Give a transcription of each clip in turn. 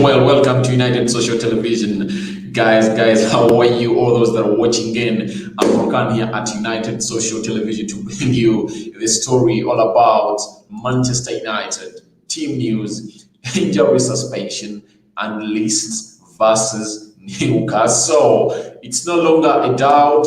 Well, welcome to United Social Television. Guys, how are you? All those that are watching in, I'm Morgan here at United Social Television to bring you the story all about Manchester United, team news, injury suspension, and lists versus Newcastle. It's no longer a doubt.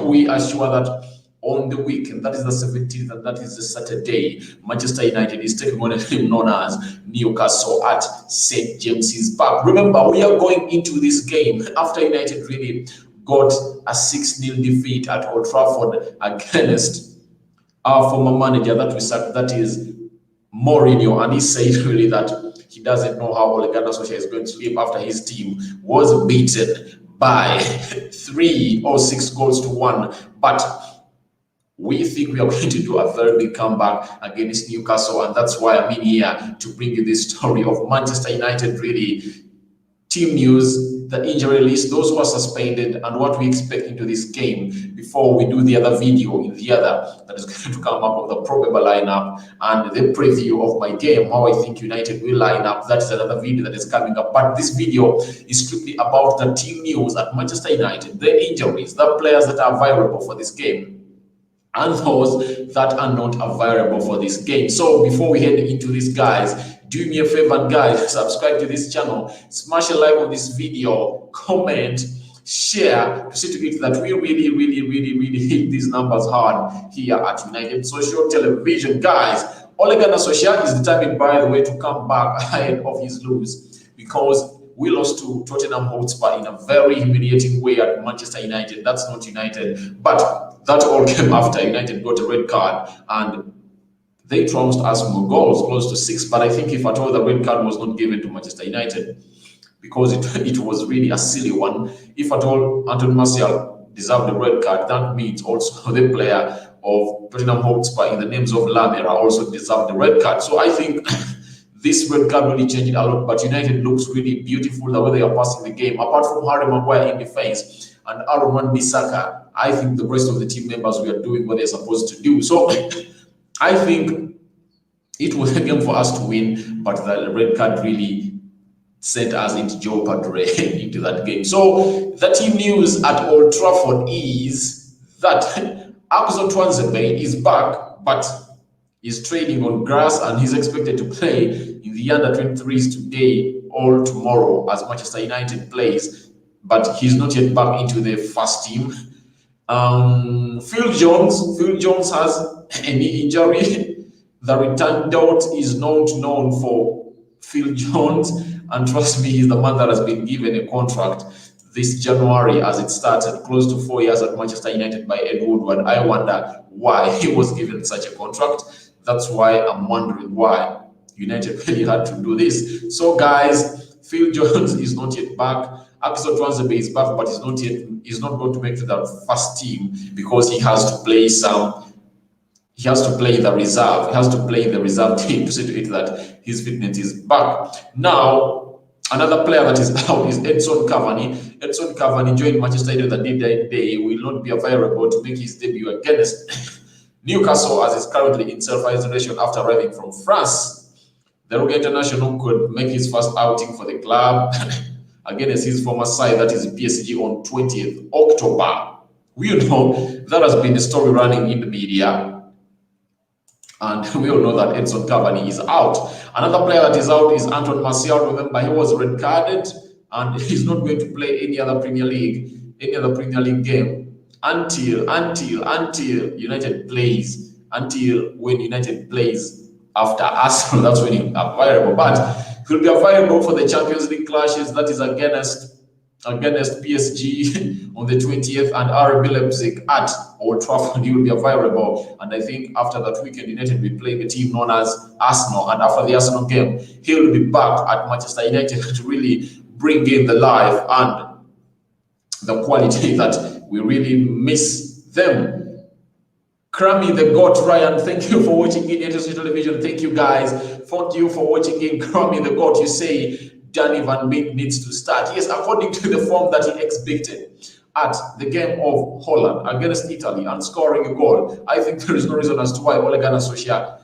We are sure that on the weekend, that is the 17th, and that is the Saturday, Manchester United is taking on a team known as Newcastle at St. James's Park. Remember, we are going into this game after United really got a 6-0 defeat at Old Trafford against our former manager that is Mourinho, and he said really that he doesn't know how Ole Gunnar Solskjaer is going to sleep after his team was beaten by 3 or 6 goals to 1. But we think we are going to do a very big comeback against Newcastle, and that's why I'm in here to bring you this story of Manchester United, really team news, the injury list, those who are suspended, and what we expect into this game before we do the other video in the other that is going to come up of the probable lineup and the preview of my game, how I think United will line up. That is another video that is coming up. But this video is strictly about the team news at Manchester United, the injuries, the players that are viable for this game, and those that are not available for this game. So before we head into this, guys, do me a favor, guys, subscribe to this channel, smash a like on this video, comment, share, to see to it that we really hit these numbers hard here at United Social Television. Guys, Ole Gunnar Solskjaer is determined, by the way, to come back ahead of his lose, because we lost to Tottenham Hotspur in a very humiliating way at Manchester United. That's not United, but that all came after United got a red card and they trounced us more goals, close to 6. But I think if at all the red card was not given to Manchester United, because it was really a silly one. If at all Anthony Martial deserved the red card, that means also the player of Tottenham Hotspur in the names of Lamela also deserved the red card. So I think this red card really changed a lot, but United looks really beautiful the way they are passing the game. Apart from Harry Maguire in defense and Aaron Wan-Bissaka, I think the rest of the team members were doing what they're supposed to do. So I think it was a game for us to win, but the red card really sent us into jeopardy into that game. So the team news at Old Trafford is that Axel Tuanzebe is back, but he's training on grass and he's expected to play in the under-23s today or tomorrow as Manchester United plays, but he's not yet back into the first team. Phil Jones has a knee injury. The return doubt is not known for Phil Jones, and trust me, he's the man that has been given a contract this January as it started, close to 4 years at Manchester United by Ed Woodward. I wonder why he was given such a contract. That's why I'm wondering why United really had to do this. So guys, Phil Jones is not yet back. Axel Tuanzebe is back, but he's not going to make the first team because he has to play the reserve. He has to play the reserve team to see to it that his fitness is back. Now, another player that is out is Edson Cavani. Edson Cavani joined Manchester United the day will not be available to make his debut against Newcastle, as is currently in self-isolation after arriving from France. The Rogue International could make his first outing for the club against his former side, that is PSG, on 20th October. We know that has been a story running in the media, and we all know that Edson Cavani is out. Another player that is out is Anthony Martial. Remember, he was red carded and he's not going to play any other Premier League game until United plays, until when United plays after Arsenal. That's when he's available. But he'll be available for the Champions League clashes, that is against PSG on the 20th and RB Leipzig at Old Trafford. He will be available, and I think after that weekend United will be playing a team known as Arsenal, and after the Arsenal game he will be back at Manchester United to really bring in the life and the quality that we really miss them. Crummy the GOAT, Ryan, thank you for watching in United Television. Thank you guys. Thank you for watching in Crummy the GOAT. You say Danny Van Beek needs to start. Yes, according to the form that he expected at the game of Holland against Italy and scoring a goal, I think there is no reason as to why Ole Gunnar Solskjaer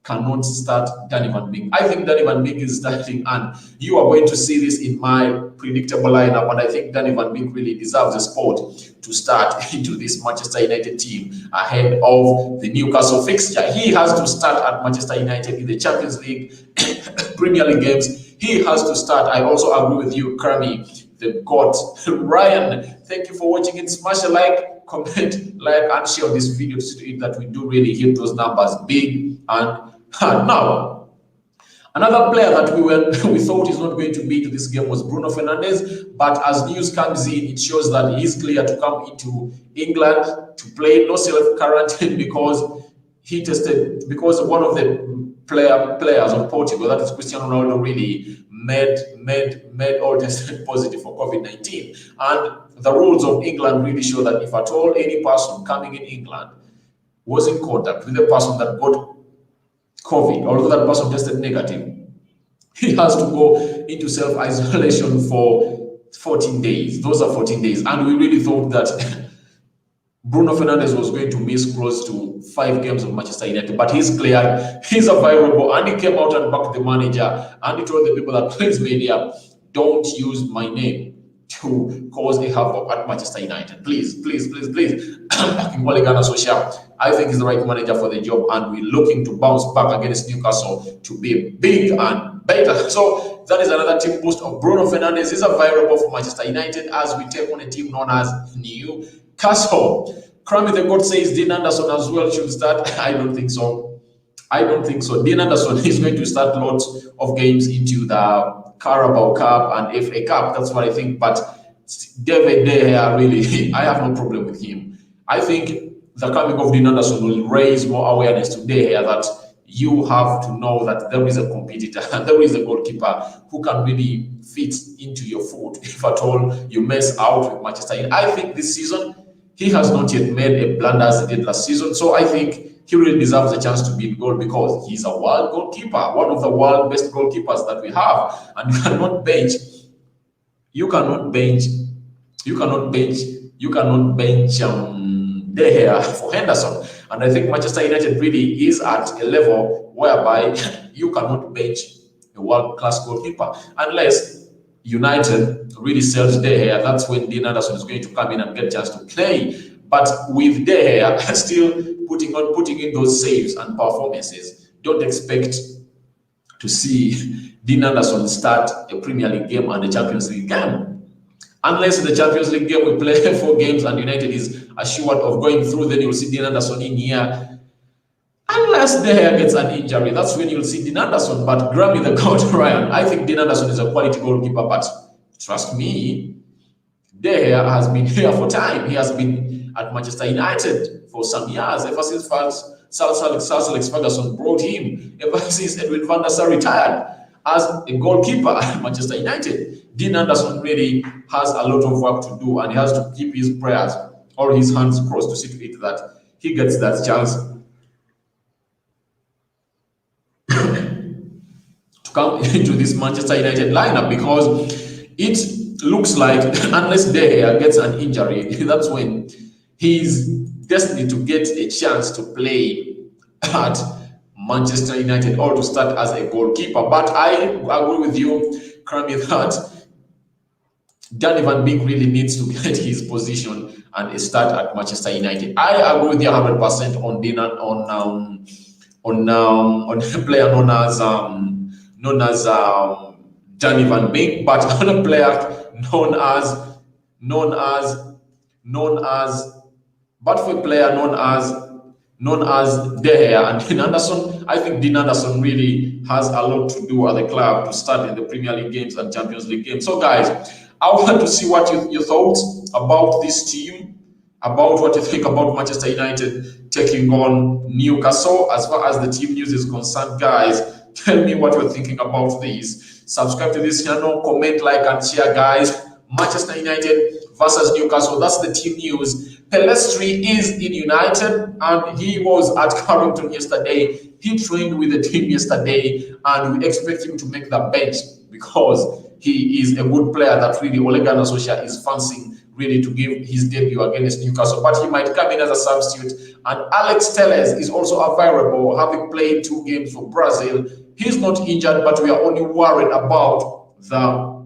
cannot start Danny Van Beek. I think Danny Van Beek is starting, and you are going to see this in my predictable lineup. And I think Danny Van Beek really deserves a spot to start into this Manchester United team ahead of the Newcastle fixture. He has to start at Manchester United in the Champions League, Premier League games. He has to start. I also agree with you, Kermy, the God. Ryan, thank you for watching it. Smash a like, comment, like, and share this video to see that we do really hit those numbers big and hard. Now, another player that we thought is not going to be to this game was Bruno Fernandes, but as news comes in, it shows that he's clear to come into England to play. No self-quarantine because because one of the players of Portugal, that is Cristiano Ronaldo, really made all tested positive for COVID-19. And the rules of England really show that if at all any person coming in England was in contact with a person that got COVID, although that person tested negative, he has to go into self-isolation for 14 days. Those are 14 days. And we really thought that Bruno Fernandes was going to miss close to 5 games of Manchester United, but he's cleared, he's available, and he came out and backed the manager, and he told the people that plays media, don't use my name to cause a havoc at Manchester United. Please, please, please, please. Ole Gunnar Solskjaer, I think he's the right manager for the job, and we're looking to bounce back against Newcastle to be big and better. So that is another team boost of Bruno Fernandes. Is available for Manchester United as we take on a team known as Newcastle. Krami the God says Dean Anderson as well should start. I don't think so. I don't think so. Dean Anderson is going to start lots of games into the Carabao Cup and FA Cup. That's what I think. But David De Gea, really, I have no problem with him. I think the coming of Dean Anderson will raise more awareness to De Gea that you have to know that there is a competitor and there is a goalkeeper who can really fit into your foot if at all you mess out with Manchester United. I think this season he has not yet made a blunder as he did last season, so I think he really deserves a chance to be in goal because he's a world goalkeeper, one of the world best goalkeepers that we have, and you cannot bench De Gea for Henderson. And I think Manchester United really is at a level whereby you cannot bench a world-class goalkeeper unless United really sells De Gea. That's when Dean Anderson is going to come in and get a chance to play. But with De Gea still putting in those saves and performances, don't expect to see Dean Anderson start a Premier League game and a Champions League game. Unless in the Champions League game we play 4 games and United is assured of going through, then you'll see Dean Anderson in here. Unless De Gea gets an injury, that's when you'll see Dean Anderson. But Grammy the God, Ryan, I think Dean Anderson is a quality goalkeeper, but trust me, De Gea has been here for time. He has been at Manchester United for some years, ever since Sir Alex Ferguson brought him, ever since Edwin van der Sar retired as a goalkeeper at Manchester United. Dean Anderson really has a lot of work to do, and he has to keep his prayers or his hands crossed to see to it that he gets that chance to come into this Manchester United lineup, because it looks like unless De Gea gets an injury, that's when he's destined to get a chance to play at Manchester United or to start as a goalkeeper. But I agree with you, Kermit, that Danny Van Beek really needs to get his position and start at Manchester United. I agree with you 100% on a player known as Danny Van Beek, but on a player known as De Gea and Dean Anderson. I think Dean Anderson really has a lot to do at the club to start in the Premier League games and Champions League games. So guys, I want to see what your thoughts about this team, about what you think about Manchester United taking on Newcastle. As far as the team news is concerned, guys, tell me what you're thinking about this. Subscribe to this channel, comment, like, and share, guys. Manchester United versus Newcastle, that's the team news. Pelestri is in United and he was at Carrington yesterday. He trained with the team yesterday and we expect him to make the bench because he is a good player that really Ole Gunnar Solskjaer is fancying really to give his debut against Newcastle, but he might come in as a substitute. And Alex Telles is also available, having played 2 games for Brazil. He's not injured, but we are only worried about the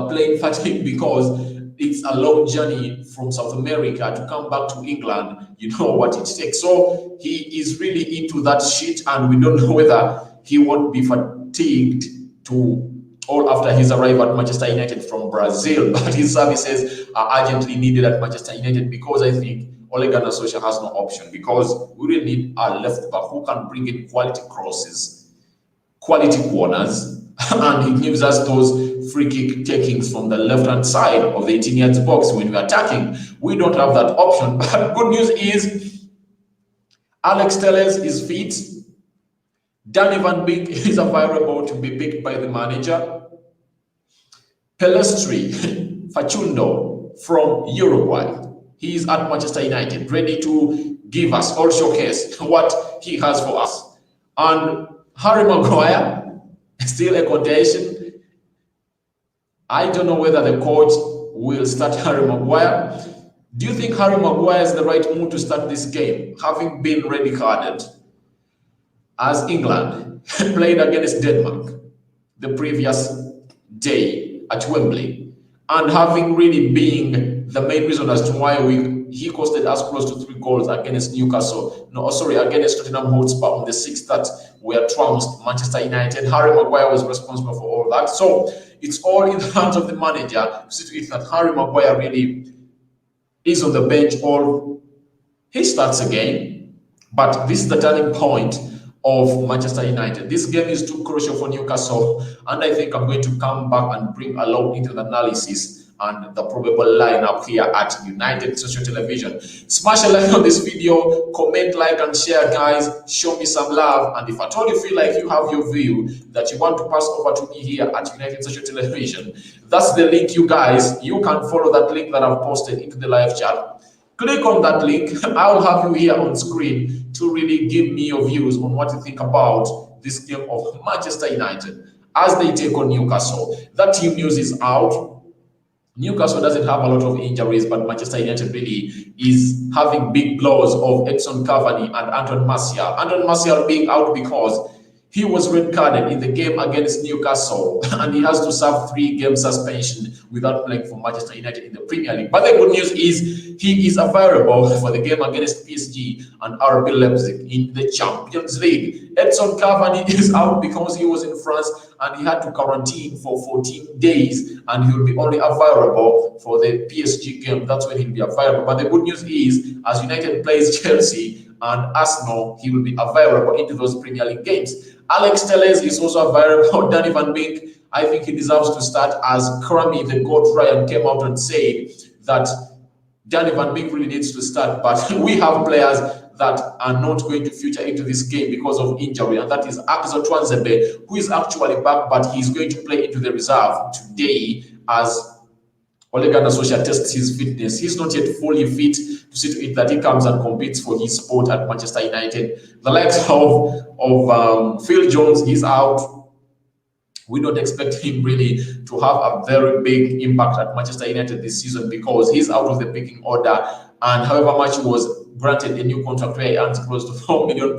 playing fatigue because it's a long journey from South America to come back to England. You know what it takes. So he is really into that shit, and we don't know whether he won't be fatigued to all after his arrival at Manchester United from Brazil. But his services are urgently needed at Manchester United because I think Ole Gunnar Solskjaer has no option, because we really need a left back who can bring in quality crosses, quality corners, and he gives us those free kick takings from the left-hand side of the 18-yard box when we're attacking. We don't have that option. But good news is Alex Telles is fit. Danny Van Beek is available to be picked by the manager. Pelestri Facundo from Uruguay. He is at Manchester United, ready to give us or showcase what he has for us. And Harry Maguire, still a quotation. I don't know whether the coach will start Harry Maguire. Do you think Harry Maguire is the right move to start this game, having been red carded as England played against Denmark the previous day at Wembley, and having really been the main reason as to why he costed us close to 3 goals against Newcastle, against Tottenham Hotspur on the 6th that were trounced Manchester United. Harry Maguire was responsible for all that. So it's all in the hands of the manager to see to it that Harry Maguire really is on the bench or he starts again. But this is the turning point of Manchester United. This game is too crucial for Newcastle, and I think I'm going to come back and bring along into the analysis and the probable lineup here at United Social Television. Smash a like on this video, comment, like, and share, guys. Show me some love, and if at all you feel like you have your view that you want to pass over to me here at United Social Television, that's the link, you guys. You can follow that link that I've posted into the live chat. Click on that link. I'll have you here on screen to really give me your views on what you think about this game of Manchester United as they take on Newcastle. That team news is out. Newcastle doesn't have a lot of injuries, but Manchester United really is having big blows of Edson Cavani and Anton Martial. Anton Martial being out because he was red carded in the game against Newcastle, and he has to serve 3-game suspension without playing for Manchester United in the Premier League. But the good news is he is available for the game against PSG and RB Leipzig in the Champions League. Edson Cavani is out because he was in France and he had to quarantine for 14 days, and he will be only available for the PSG game. That's when he'll be available. But the good news is, as United plays Chelsea and Arsenal, he will be available into those Premier League games. Alex Telles is also available. Danny Van Beek, I think he deserves to start, as Crummy, the GOAT Ryan, came out and said that Danny Van Beek really needs to start. But we have players that are not going to feature into this game because of injury, and that is Akzo Twanzebe, who is actually back, but he's going to play into the reserve today as Ole Gunnar Solskjaer tests his fitness. He's not yet fully fit to see to it that he comes and competes for his spot at Manchester United. The likes of Phil Jones is out. We don't expect him really to have a very big impact at Manchester United this season because he's out of the picking order. And however much he was granted a new contract where he earns close to £4 million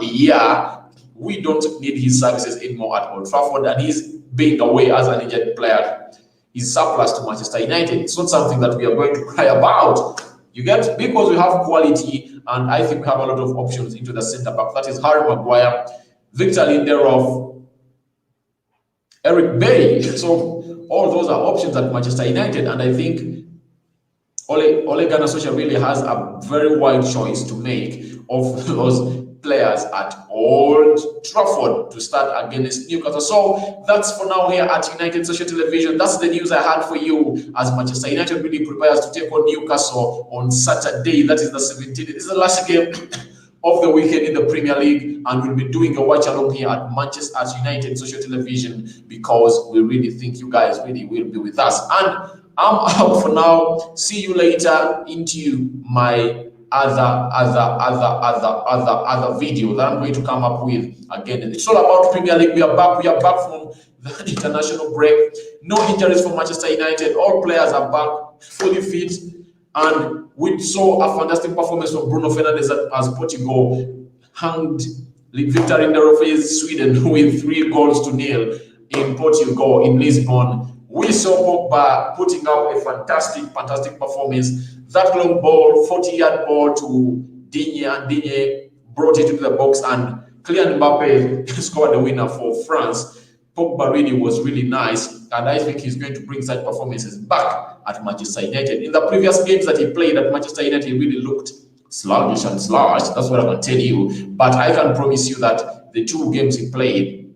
a year, we don't need his services anymore at Old Trafford, and he's being away as an injured player. He's surplus to Manchester United. It's not something that we are going to cry about. You get, because we have quality, and I think we have a lot of options into the centre back. That is Harry Maguire, Victor Lindelof, Eric Bay. So all those are options at Manchester United, and I think Ole Gunnar Solskjaer really has a very wide choice to make of those players at Old Trafford to start against Newcastle. So that's for now here at United Social Television. That's the news I had for you as Manchester United really prepares to take on Newcastle on Saturday. That is the 17th. This is the last game of the weekend in the Premier League, and we'll be doing a watch along here at Manchester United Social Television because we really think you guys really will be with us. And I'm out for now. See you later into my other video that I'm going to come up with again. It's all about Premier League. We are back from the international break. No injuries for Manchester United. All players are back, fully fit, and we saw a fantastic performance from Bruno Fernandes as Portugal hanged victory in the referees Sweden with 3-0 in Portugal, in Lisbon. We saw Pogba putting up a fantastic performance. That long ball, 40-yard ball to Digne, and Digne brought it into the box, and Kylian Mbappe scored the winner for France. Pogba really was really nice, and I think he's going to bring such performances back at Manchester United. In the previous games that he played at Manchester United, he really looked sluggish and sluggish. That's what I can tell you. But I can promise you that the 2 games he played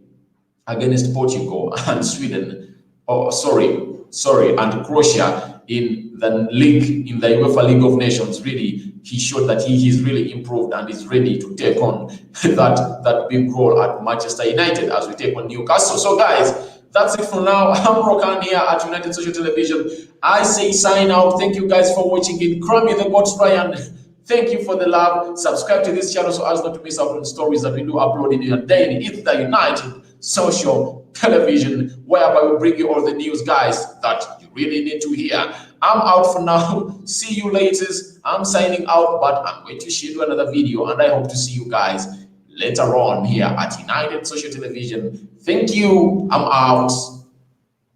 against Portugal and Sweden, and Croatia in the league, in the UEFA League of Nations, really, he showed that he is really improved and is ready to take on that big role at Manchester United as we take on Newcastle. So guys, that's it for now. I'm Rokan here at United Social Television. I say sign out. Thank you guys for watching it. Crammy the Gods Ryan. Thank you for the love. Subscribe to this channel so as not to miss out on stories that we do upload in your daily. It's the United Social Television, whereby we bring you all the news, guys, that you really need to hear. I'm out for now. See you later. I'm signing out, but I'm going to share you another video, and I hope to see you guys later on here at United Social Television. Thank you. I'm out.